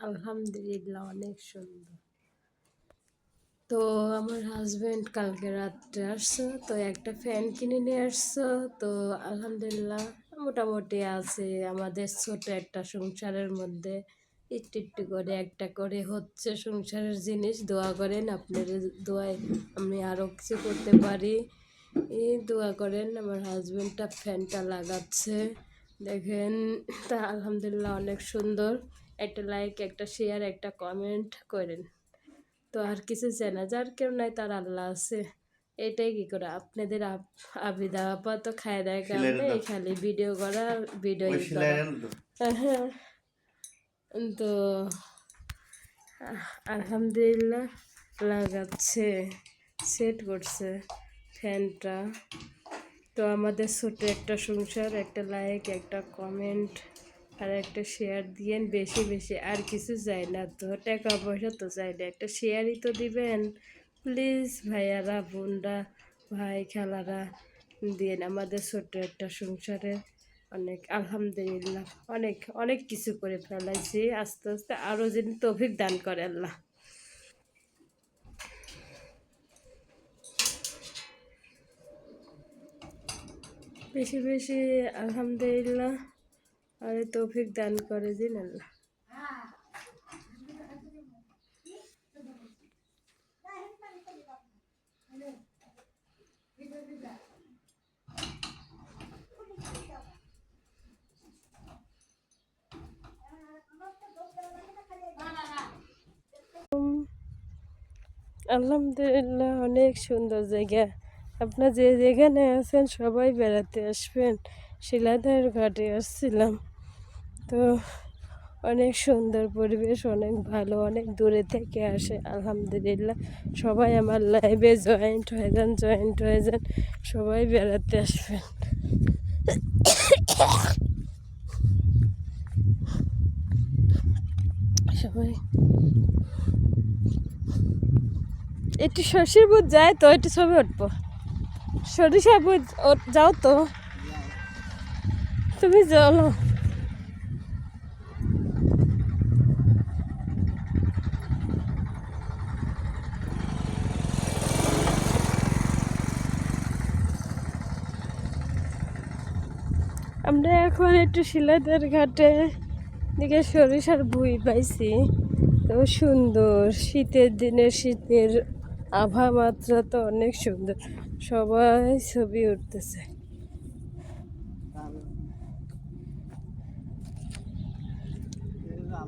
আলহামদুলিল্লাহ অনেক সুন্দর। তো আমার হাজবেন্ড কালকে রাত্রে আসছে, তো একটা ফ্যান কিনে নিয়ে আসছে। তো আলহামদুলিল্লাহ মোটামুটি আছে আমাদের ছোট একটা সংসারের মধ্যে একটু একটু করে একটা করে হচ্ছে সংসারের জিনিস। দোয়া করেন, আপনার দোয়ায় আমি আরও কিছু করতে পারি। এই দোয়া করেন। আমার হাজবেন্ডটা ফ্যানটা লাগাচ্ছে, দেখেন। তা আলহামদুলিল্লাহ অনেক সুন্দর। একটা লাইক, একটা শেয়ার, একটা কমেন্ট করেন। তো আর কিছু চাই না, যার কেউ নাই তার আল্লাহ আছে। এটাই কি করে আপনাদের আবিদা আপা তো খায় দেয় কারণে এই খালি ভিডিও করা, ভিডিও করা। হ্যাঁ, তো আলহামদুলিল্লাহ লাগাচ্ছে, সেট করছে ফ্যানটা। তো আমাদের ছোট একটা সংসার, একটা লাইক, একটা কমেন্ট আর একটা শেয়ার দিয়েন বেশি বেশি, আর কিছু চাই না। তো টাকা পয়সা তো চাই না, একটা শেয়ারই তো দিবেন প্লিজ। ভাইয়ারা, বোনরা, ভাই খালারা দিয়েন আমাদের ছোট্ট একটা সংসারে। অনেক আলহামদুলিল্লাহ অনেক অনেক কিছু করে ফেলাইছি, আস্তে আস্তে আরও যদি তৌফিক দান করে আল্লাহ। বেশি বেশি আলহামদুলিল্লাহ আর তৌফিক দান করে দিন আল্লাহ। আলহামদুলিল্লাহ অনেক সুন্দর জায়গা। আপনার যে যেখানে আছেন সবাই বেড়াতে আসবেন। শিলাইদহের ঘাটে আসছিলাম, তো অনেক সুন্দর পরিবেশ, অনেক ভালো, অনেক দূরে থেকে আসে। আলহামদুলিল্লাহ সবাই আমার লাইভে জয়েন্ট হয়ে যান, সবাই বেড়াতে আসবেন। সবাই একটু শশীর বুধ যায় তো একটু ছবি উঠবো। সরিষা বুধ যাও তো, তুমি চলো। আমরা এখন একটু শিলাইদহের ঘাটে দিকে সরিষার ভুঁই পাইছি। তো সুন্দর শীতের দিনে শীতের আবহাওয়া মাত্রা তো অনেক সুন্দর, সবাই ছবি উঠতেছে।